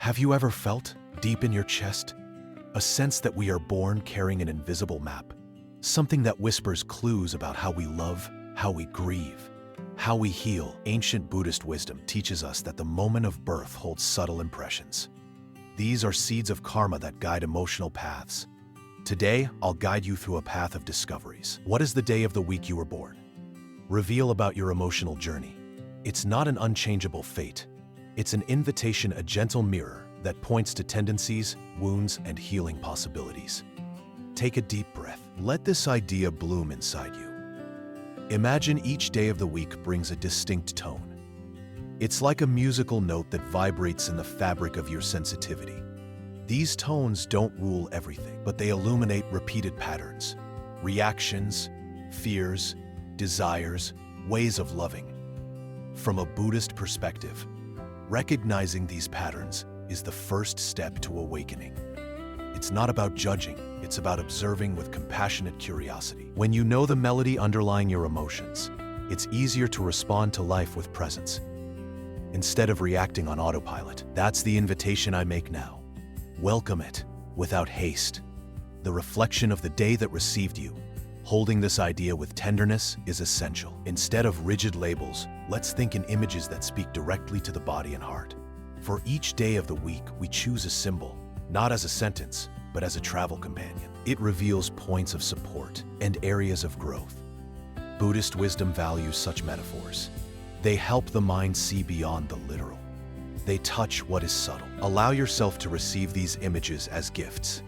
Have you ever felt, deep in your chest, a sense that we are born carrying an invisible map? Something that whispers clues about how we love, how we grieve, how we heal. Ancient Buddhist wisdom teaches us that the moment of birth holds subtle impressions. These are seeds of karma that guide emotional paths. Today, I'll guide you through a path of discoveries. What is the day of the week you were born? Reveal about your emotional journey. It's not an unchangeable fate. It's an invitation, a gentle mirror that points to tendencies, wounds, and healing possibilities. Take a deep breath. Let this idea bloom inside you. Imagine each day of the week brings a distinct tone. It's like a musical note that vibrates in the fabric of your sensitivity. These tones don't rule everything, but they illuminate repeated patterns, reactions, fears, desires, ways of loving. From a Buddhist perspective, recognizing these patterns is the first step to awakening. It's not about judging, it's about observing with compassionate curiosity. When you know the melody underlying your emotions, it's easier to respond to life with presence, instead of reacting on autopilot. That's the invitation I make now. Welcome it, without haste. The reflection of the day that received you. Holding this idea with tenderness is essential. Instead of rigid labels, let's think in images that speak directly to the body and heart. For each day of the week, we choose a symbol, not as a sentence, but as a travel companion. It reveals points of support and areas of growth. Buddhist wisdom values such metaphors. They help the mind see beyond the literal. They touch what is subtle. Allow yourself to receive these images as gifts,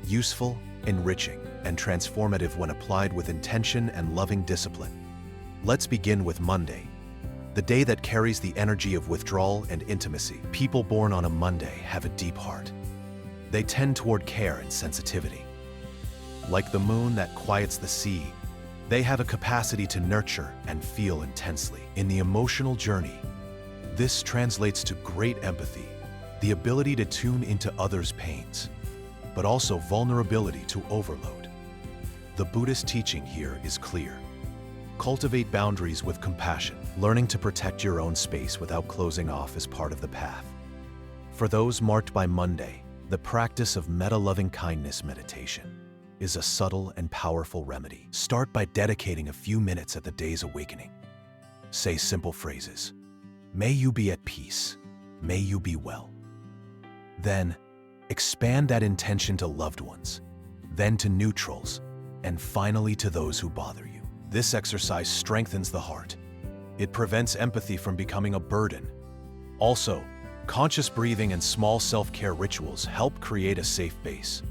useful, enriching, and transformative when applied with intention and loving discipline. Let's begin with Monday, the day that carries the energy of withdrawal and intimacy. People born on a Monday have a deep heart. They tend toward care and sensitivity. Like the moon that quiets the sea, they have a capacity to nurture and feel intensely. In the emotional journey, this translates to great empathy, the ability to tune into others' pains, but also vulnerability to overload. The Buddhist teaching here is clear. Cultivate boundaries with compassion. Learning to protect your own space without closing off is part of the path. For those marked by Monday, the practice of metta-loving-kindness meditation is a subtle and powerful remedy. Start by dedicating a few minutes at the day's awakening. Say simple phrases. May you be at peace. May you be well. Then, expand that intention to loved ones, then to neutrals, and finally to those who bother you. This exercise strengthens the heart. It prevents empathy from becoming a burden. Also, conscious breathing and small self-care rituals help create a safe base.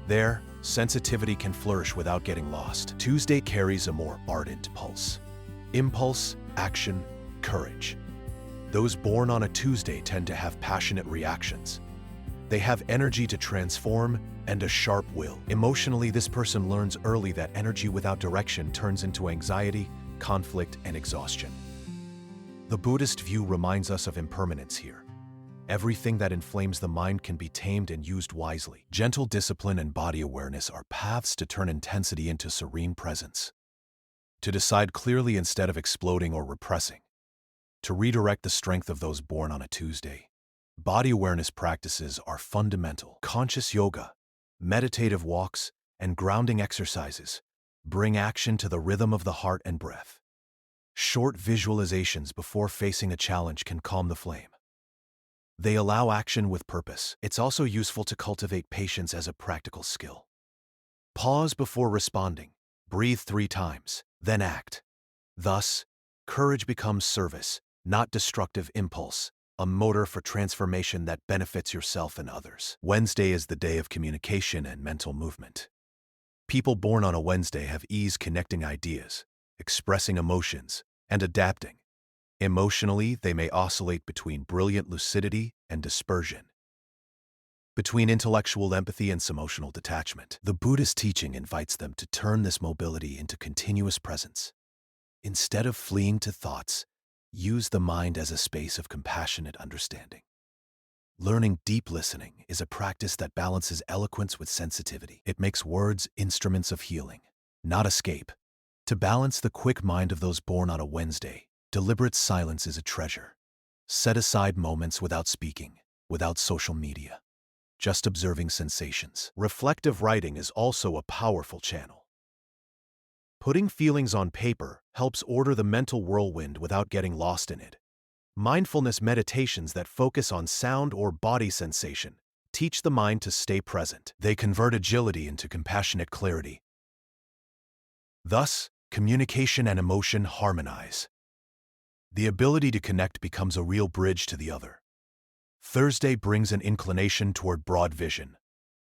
There, sensitivity can flourish without getting lost. Tuesday carries a more ardent pulse. Impulse, action, courage. Those born on a Tuesday tend to have passionate reactions. They have energy to transform and a sharp will. Emotionally, this person learns early that energy without direction turns into anxiety, conflict, and exhaustion. The Buddhist view reminds us of impermanence here. Everything that inflames the mind can be tamed and used wisely. Gentle discipline and body awareness are paths to turn intensity into serene presence. To decide clearly instead of exploding or repressing. To redirect the strength of those born on a Tuesday. Body awareness practices are fundamental. Conscious yoga, meditative walks, and grounding exercises bring action to the rhythm of the heart and breath. Short visualizations before facing a challenge can calm the flame. They allow action with purpose. It's also useful to cultivate patience as a practical skill. Pause before responding. Breathe 3 times, then act. Thus, courage becomes service, not destructive impulse, a motor for transformation that benefits yourself and others. Wednesday is the day of communication and mental movement. People born on a Wednesday have ease connecting ideas, expressing emotions, and adapting. Emotionally, they may oscillate between brilliant lucidity and dispersion, between intellectual empathy and emotional detachment. The Buddhist teaching invites them to turn this mobility into continuous presence. Instead of fleeing to thoughts, use the mind as a space of compassionate understanding. Learning deep listening is a practice that balances eloquence with sensitivity. It makes words instruments of healing, not escape. To balance the quick mind of those born on a Wednesday, deliberate silence is a treasure. Set aside moments without speaking. without social media, just observing sensations. Reflective writing is also a powerful channel. Putting feelings on paper helps order the mental whirlwind without getting lost in it. Mindfulness meditations that focus on sound or body sensation teach the mind to stay present. They convert agility into compassionate clarity. Thus, communication and emotion harmonize. The ability to connect becomes a real bridge to the other. Thursday brings an inclination toward broad vision,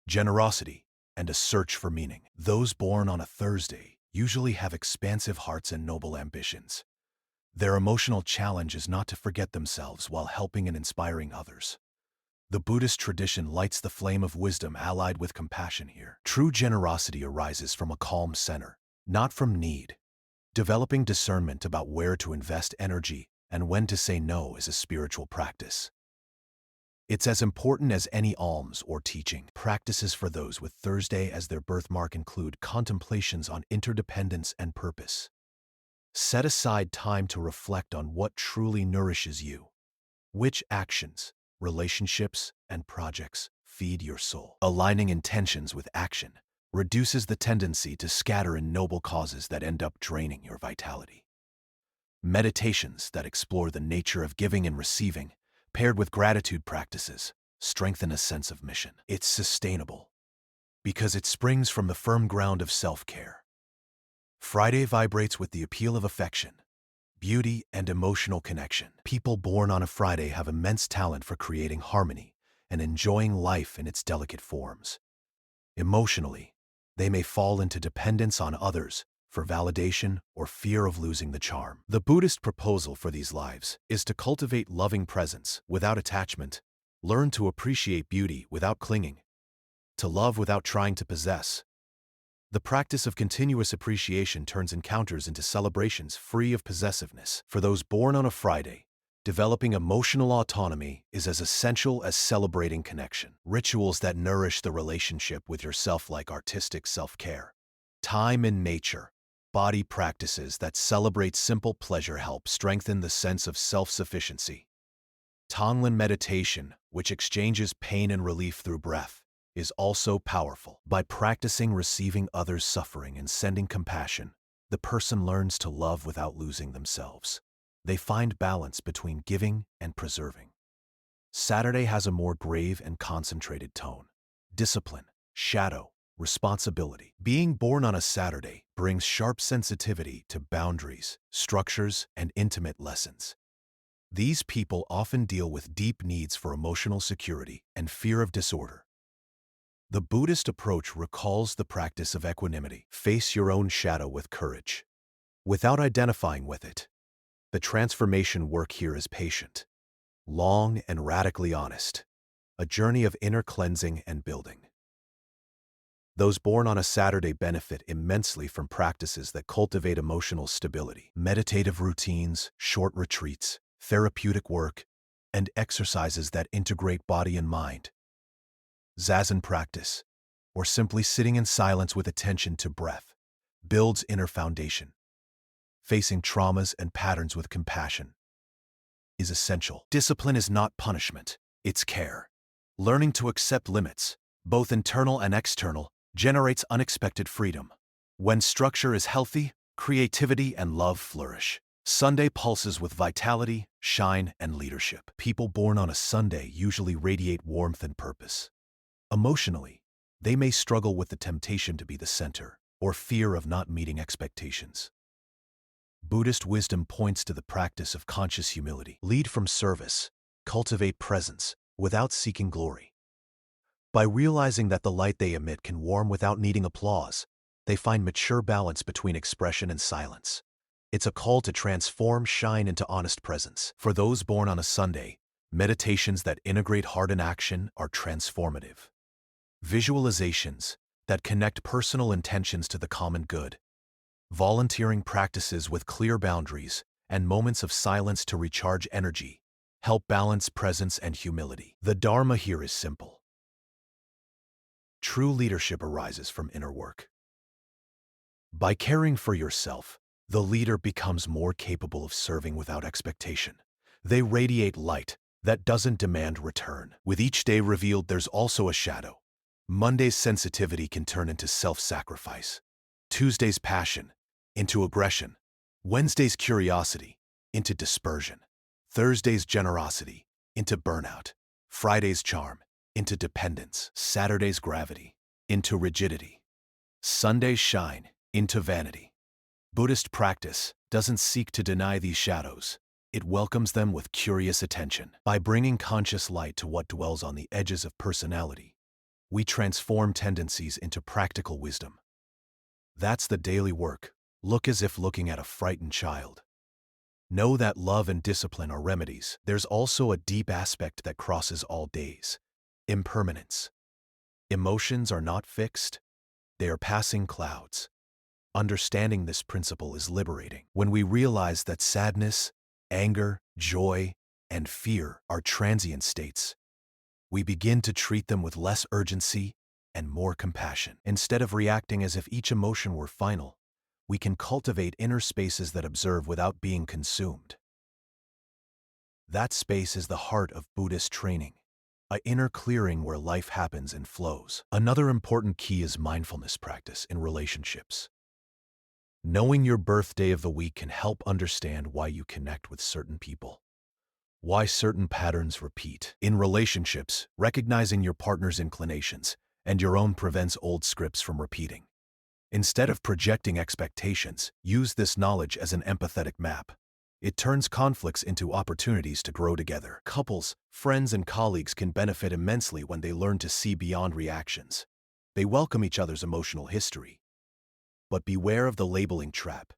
generosity, and a search for meaning. Those born on a Thursday usually have expansive hearts and noble ambitions. Their emotional challenge is not to forget themselves while helping and inspiring others. The Buddhist tradition lights the flame of wisdom allied with compassion here. True generosity arises from a calm center, not from need. Developing discernment about where to invest energy and when to say no is a spiritual practice. It's as important as any alms or teaching. Practices for those with Thursday as their birthmark include contemplations on interdependence and purpose. Set aside time to reflect on what truly nourishes you. Which actions, relationships, and projects feed your soul. Aligning intentions with action reduces the tendency to scatter in noble causes that end up draining your vitality. Meditations that explore the nature of giving and receiving, paired with gratitude practices, strengthen a sense of mission. It's sustainable because it springs from the firm ground of self-care. Friday vibrates with the appeal of affection, beauty, and emotional connection. People born on a Friday have immense talent for creating harmony and enjoying life in its delicate forms. Emotionally, they may fall into dependence on others for validation or fear of losing the charm. The Buddhist proposal for these lives is to cultivate loving presence without attachment, learn to appreciate beauty without clinging, to love without trying to possess. The practice of continuous appreciation turns encounters into celebrations free of possessiveness. For those born on a Friday, developing emotional autonomy is as essential as celebrating connection. Rituals that nourish the relationship with yourself, like artistic self-care, time in nature, body practices that celebrate simple pleasure help strengthen the sense of self-sufficiency. Tonglen meditation, which exchanges pain and relief through breath, is also powerful. By practicing receiving others' suffering and sending compassion, the person learns to love without losing themselves. They find balance between giving and preserving. Saturday has a more grave and concentrated tone. Discipline, shadow, responsibility. Being born on a Saturday brings sharp sensitivity to boundaries, structures, and intimate lessons. These people often deal with deep needs for emotional security and fear of disorder. The Buddhist approach recalls the practice of equanimity. Face your own shadow with courage, without identifying with it. The transformation work here is patient, long, and radically honest, a journey of inner cleansing and building. Those born on a Saturday benefit immensely from practices that cultivate emotional stability. Meditative routines, short retreats, therapeutic work, and exercises that integrate body and mind. Zazen practice, or simply sitting in silence with attention to breath, builds inner foundation. Facing traumas and patterns with compassion is essential. Discipline is not punishment, it's care. Learning to accept limits, both internal and external, generates unexpected freedom. When structure is healthy, creativity and love flourish. Sunday pulses with vitality, shine, and leadership. People born on a Sunday usually radiate warmth and purpose. Emotionally, they may struggle with the temptation to be the center or fear of not meeting expectations. Buddhist wisdom points to the practice of conscious humility. Lead from service, cultivate presence without seeking glory. By realizing that the light they emit can warm without needing applause, they find mature balance between expression and silence. It's a call to transform shine into honest presence. For those born on a Sunday, meditations that integrate heart and action are transformative. Visualizations that connect personal intentions to the common good. Volunteering practices with clear boundaries and moments of silence to recharge energy help balance presence and humility. The Dharma here is simple. True leadership arises from inner work. By caring for yourself, the leader becomes more capable of serving without expectation. They radiate light, that doesn't demand return. With each day revealed, there's also a shadow. Monday's sensitivity can turn into self-sacrifice. Tuesday's passion into aggression. Wednesday's curiosity into dispersion. Thursday's generosity into burnout. Friday's charm into dependence. Saturday's gravity into rigidity. Sunday's shine into vanity. Buddhist practice doesn't seek to deny these shadows. It welcomes them with curious attention. By bringing conscious light to what dwells on the edges of personality, we transform tendencies into practical wisdom. That's the daily work. Look as if looking at a frightened child. Know that love and discipline are remedies. There's also a deep aspect that crosses all days. Impermanence. Emotions are not fixed. They are passing clouds. Understanding this principle is liberating. When we realize that sadness, anger, joy, and fear are transient states, we begin to treat them with less urgency and more compassion. Instead of reacting as if each emotion were final, we can cultivate inner spaces that observe without being consumed. That space is the heart of Buddhist training, an inner clearing where life happens and flows. Another important key is mindfulness practice in relationships. Knowing your birthday of the week can help understand why you connect with certain people, why certain patterns repeat. In relationships, recognizing your partner's inclinations and your own prevents old scripts from repeating. Instead of projecting expectations, use this knowledge as an empathetic map. It turns conflicts into opportunities to grow together. Couples, friends, and colleagues can benefit immensely when they learn to see beyond reactions. They welcome each other's emotional history. But beware of the labeling trap.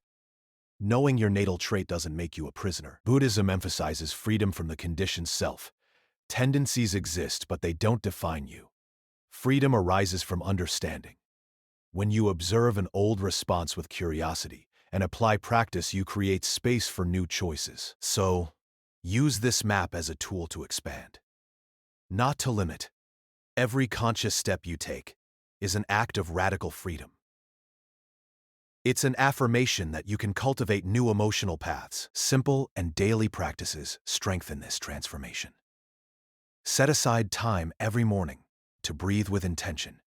Knowing your natal trait doesn't make you a prisoner. Buddhism emphasizes freedom from the conditioned self. Tendencies exist, but they don't define you. Freedom arises from understanding. When you observe an old response with curiosity and apply practice, you create space for new choices. So, use this map as a tool to expand, not to limit. Every conscious step you take is an act of radical freedom. It's an affirmation that you can cultivate new emotional paths. Simple and daily practices strengthen this transformation. Set aside time every morning to breathe with intention.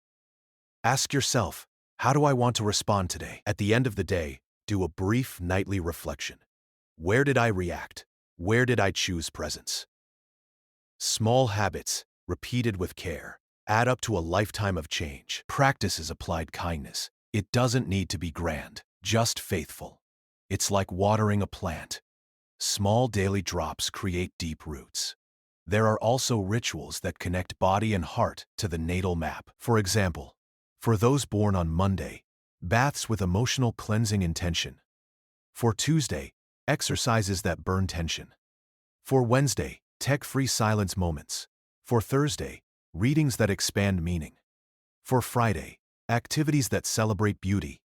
Ask yourself, how do I want to respond today? At the end of the day, do a brief nightly reflection. Where did I react? Where did I choose presence? Small habits, repeated with care, add up to a lifetime of change. Practice is applied kindness. It doesn't need to be grand, just faithful. It's like watering a plant. Small daily drops create deep roots. There are also rituals that connect body and heart to the natal map. For example, for those born on Monday, baths with emotional cleansing intention. For Tuesday, exercises that burn tension. For Wednesday, tech-free silence moments. For Thursday, readings that expand meaning. For Friday, activities that celebrate beauty.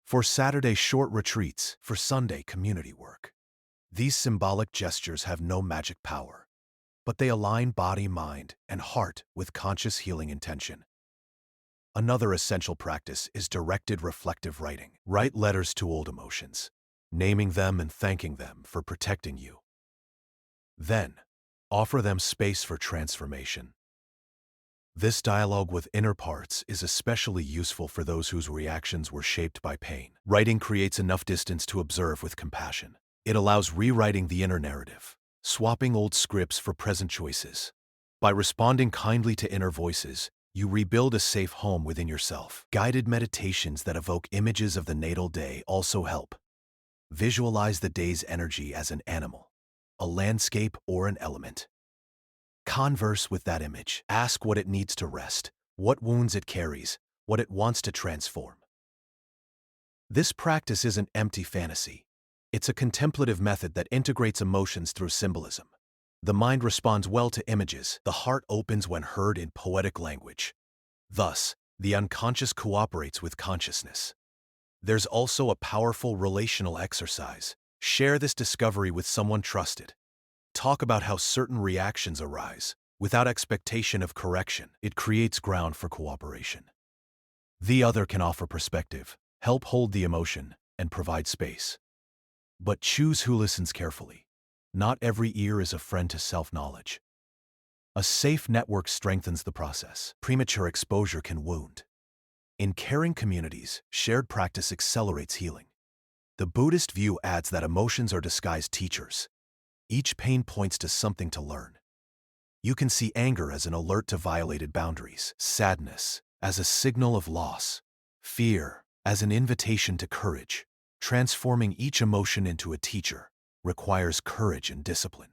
For Saturday, short retreats. For Sunday, community work. These symbolic gestures have no magic power, but they align body, mind, and heart with conscious healing intention. Another essential practice is directed reflective writing. Write letters to old emotions, naming them and thanking them for protecting you. Then, offer them space for transformation. This dialogue with inner parts is especially useful for those whose reactions were shaped by pain. Writing creates enough distance to observe with compassion. It allows rewriting the inner narrative, swapping old scripts for present choices. By responding kindly to inner voices, you rebuild a safe home within yourself. Guided meditations that evoke images of the natal day also help. Visualize the day's energy as an animal, a landscape, or an element. Converse with that image. Ask what it needs to rest, what wounds it carries, what it wants to transform. This practice isn't empty fantasy. It's a contemplative method that integrates emotions through symbolism. The mind responds well to images. The heart opens when heard in poetic language. Thus, the unconscious cooperates with consciousness. There's also a powerful relational exercise. Share this discovery with someone trusted. Talk about how certain reactions arise, without expectation of correction. It creates ground for cooperation. The other can offer perspective, help hold the emotion, and provide space. But choose who listens carefully. Not every ear is a friend to self-knowledge. A safe network strengthens the process. Premature exposure can wound. In caring communities, shared practice accelerates healing. The Buddhist view adds that emotions are disguised teachers. Each pain points to something to learn. You can see anger as an alert to violated boundaries, sadness as a signal of loss, fear as an invitation to courage. Transforming each emotion into a teacher requires courage and discipline.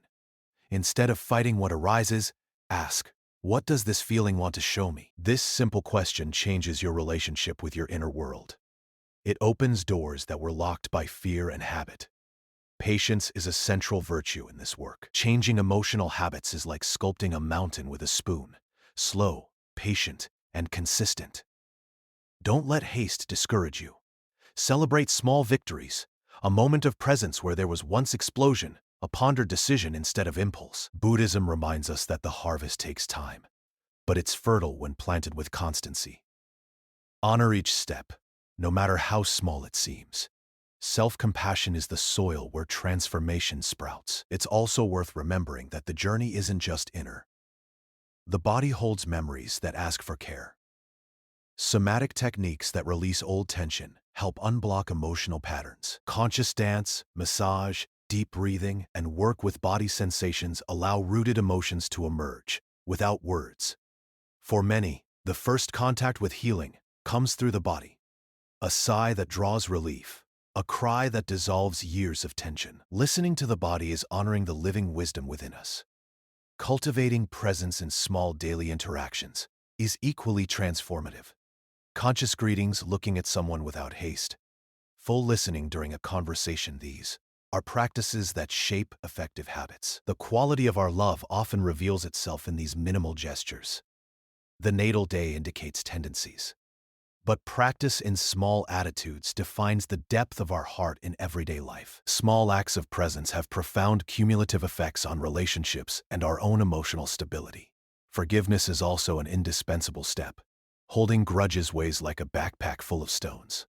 Instead of fighting what arises, ask, what does this feeling want to show me? This simple question changes your relationship with your inner world. It opens doors that were locked by fear and habit. Patience is a central virtue in this work. Changing emotional habits is like sculpting a mountain with a spoon. Slow, patient, and consistent. Don't let haste discourage you. Celebrate small victories, a moment of presence where there was once explosion, a pondered decision instead of impulse. Buddhism reminds us that the harvest takes time, but it's fertile when planted with constancy. Honor each step, no matter how small it seems. Self-compassion is the soil where transformation sprouts. It's also worth remembering that the journey isn't just inner. The body holds memories that ask for care. Somatic techniques that release old tension help unblock emotional patterns. Conscious dance, massage, deep breathing, and work with body sensations allow rooted emotions to emerge, without words. For many, the first contact with healing comes through the body. A sigh that draws relief. A cry that dissolves years of tension. Listening to the body is honoring the living wisdom within us. Cultivating presence in small daily interactions is equally transformative. Conscious greetings, looking at someone without haste. Full listening during a conversation. These are practices that shape effective habits. The quality of our love often reveals itself in these minimal gestures. The natal day indicates tendencies. But practice in small attitudes defines the depth of our heart in everyday life. Small acts of presence have profound cumulative effects on relationships and our own emotional stability. Forgiveness is also an indispensable step. Holding grudges weighs like a backpack full of stones.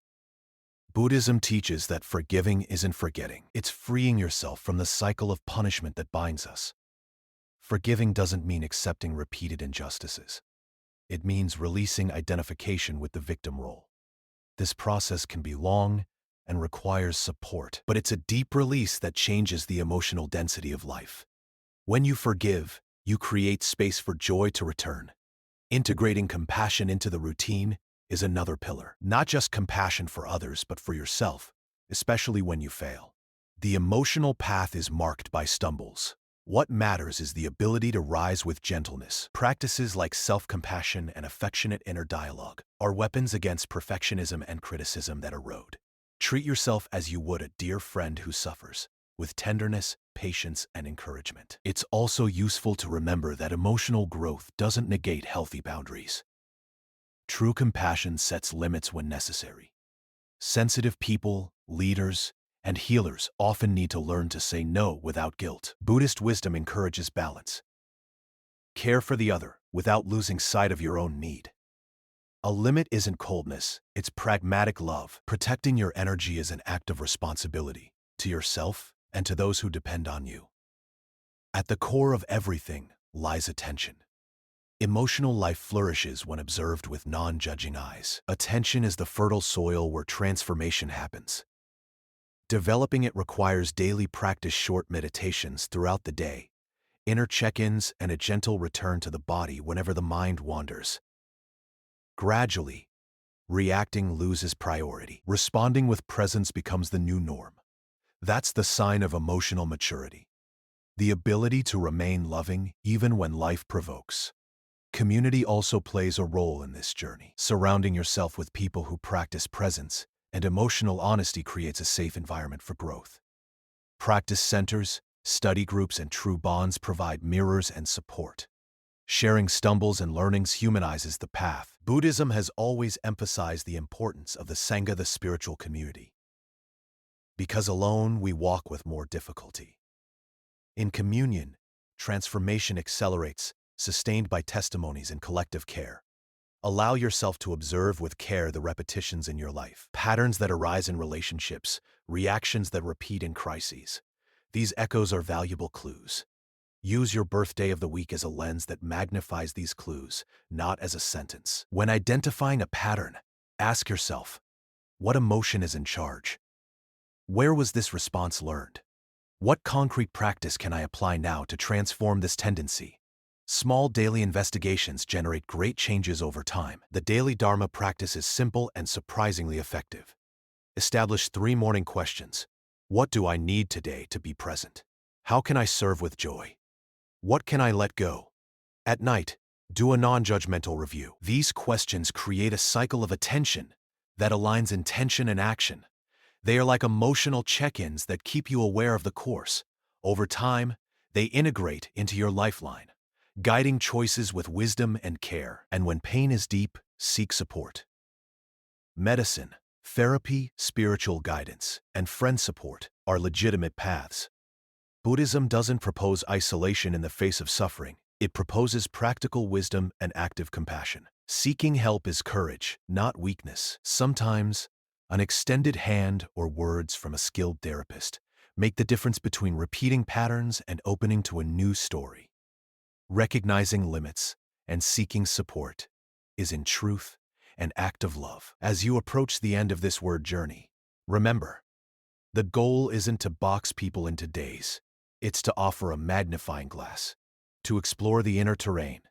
Buddhism teaches that forgiving isn't forgetting. It's freeing yourself from the cycle of punishment that binds us. Forgiving doesn't mean accepting repeated injustices. It means releasing identification with the victim role. This process can be long and requires support, but it's a deep release that changes the emotional density of life. When you forgive, you create space for joy to return. Integrating compassion into the routine is another pillar. Not just compassion for others, but for yourself, especially when you fail. The emotional path is marked by stumbles. What matters is the ability to rise with gentleness. Practices like self-compassion and affectionate inner dialogue are weapons against perfectionism and criticism that erode. Treat yourself as you would a dear friend who suffers, with tenderness, patience, and encouragement. It's also useful to remember that emotional growth doesn't negate healthy boundaries. True compassion sets limits when necessary. Sensitive people, leaders, and healers often need to learn to say no without guilt. Buddhist wisdom encourages balance. Care for the other without losing sight of your own need. A limit isn't coldness, it's pragmatic love. Protecting your energy is an act of responsibility to yourself and to those who depend on you. At the core of everything lies attention. Emotional life flourishes when observed with non-judging eyes. Attention is the fertile soil where transformation happens. Developing it requires daily practice, short meditations throughout the day, inner check-ins, and a gentle return to the body whenever the mind wanders. Gradually, reacting loses priority. Responding with presence becomes the new norm. That's the sign of emotional maturity. The ability to remain loving even when life provokes. Community also plays a role in this journey. Surrounding yourself with people who practice presence and emotional honesty creates a safe environment for growth. Practice centers, study groups, and true bonds provide mirrors and support. Sharing stumbles and learnings humanizes the path. Buddhism has always emphasized the importance of the Sangha, the spiritual community. Because alone we walk with more difficulty. In communion, transformation accelerates, sustained by testimonies and collective care. Allow yourself to observe with care the repetitions in your life, patterns that arise in relationships, reactions that repeat in crises. These echoes are valuable clues. Use your birthday of the week as a lens that magnifies these clues, not as a sentence. When identifying a pattern, ask yourself, what emotion is in charge? Where was this response learned? What concrete practice can I apply now to transform this tendency? Small daily investigations generate great changes over time. The daily Dharma practice is simple and surprisingly effective. Establish 3 morning questions. What do I need today to be present? How can I serve with joy? What can I let go? At night, do a non-judgmental review. These questions create a cycle of attention that aligns intention and action. They are like emotional check-ins that keep you aware of the course. Over time, they integrate into your lifeline, guiding choices with wisdom and care. And when pain is deep, seek support. Medicine, therapy, spiritual guidance, and friend support are legitimate paths. Buddhism doesn't propose isolation in the face of suffering. It proposes practical wisdom and active compassion. Seeking help is courage, not weakness. Sometimes, an extended hand or words from a skilled therapist make the difference between repeating patterns and opening to a new story. Recognizing limits and seeking support is, in truth, an act of love. As you approach the end of this word journey, remember, the goal isn't to box people into days. It's to offer a magnifying glass, to explore the inner terrain.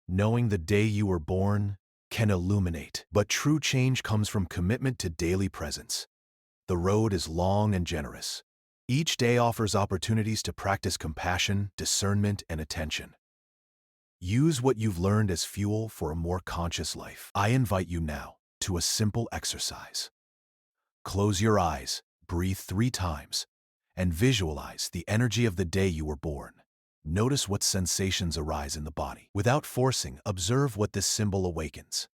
Knowing the day you were born can illuminate, but true change comes from commitment to daily presence. The road is long and generous. Each day offers opportunities to practice compassion, discernment, and attention. Use what you've learned as fuel for a more conscious life. I invite you now to a simple exercise. Close your eyes, breathe 3 times, and visualize the energy of the day you were born. Notice what sensations arise in the body. Without forcing, observe what this symbol awakens.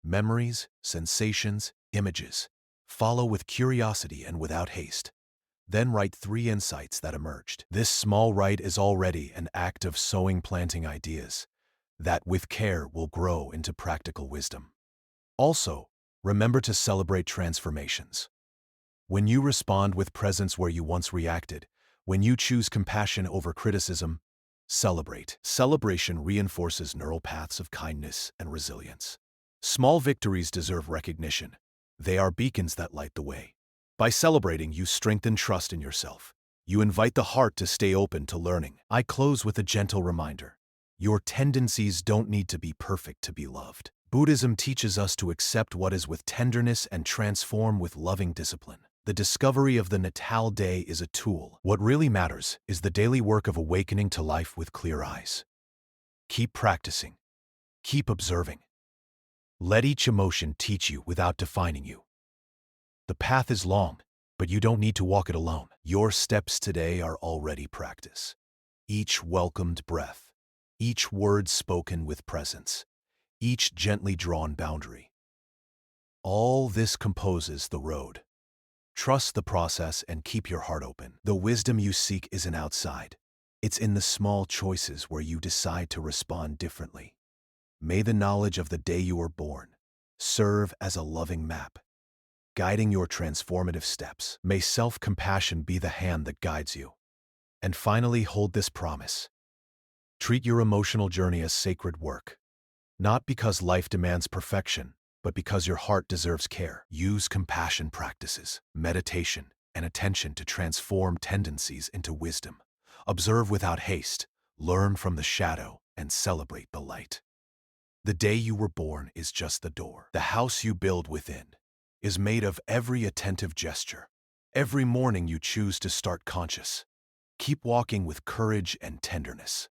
Memories, sensations, images. Follow with curiosity and without haste. Then write 3 insights that emerged. This small rite is already an act of planting ideas that, with care, will grow into practical wisdom. Also, remember to celebrate transformations. When you respond with presence where you once reacted, when you choose compassion over criticism, celebrate. Celebration reinforces neural paths of kindness and resilience. Small victories deserve recognition. They are beacons that light the way. By celebrating, you strengthen trust in yourself. You invite the heart to stay open to learning. I close with a gentle reminder. Your tendencies don't need to be perfect to be loved. Buddhism teaches us to accept what is with tenderness and transform with loving discipline. The discovery of the natal day is a tool. What really matters is the daily work of awakening to life with clear eyes. Keep practicing. Keep observing. Let each emotion teach you without defining you. The path is long, but you don't need to walk it alone. Your steps today are already practice. Each welcomed breath, each word spoken with presence, each gently drawn boundary. All this composes the road. Trust the process and keep your heart open. The wisdom you seek isn't outside. It's in the small choices where you decide to respond differently. May the knowledge of the day you were born serve as a loving map, guiding your transformative steps. May self-compassion be the hand that guides you. And finally, hold this promise. Treat your emotional journey as sacred work, not because life demands perfection, but because your heart deserves care. Use compassion practices, meditation, and attention to transform tendencies into wisdom. Observe without haste, learn from the shadow, and celebrate the light. The day you were born is just the door. The house you build within is made of every attentive gesture. Every morning you choose to start conscious. Keep walking with courage and tenderness.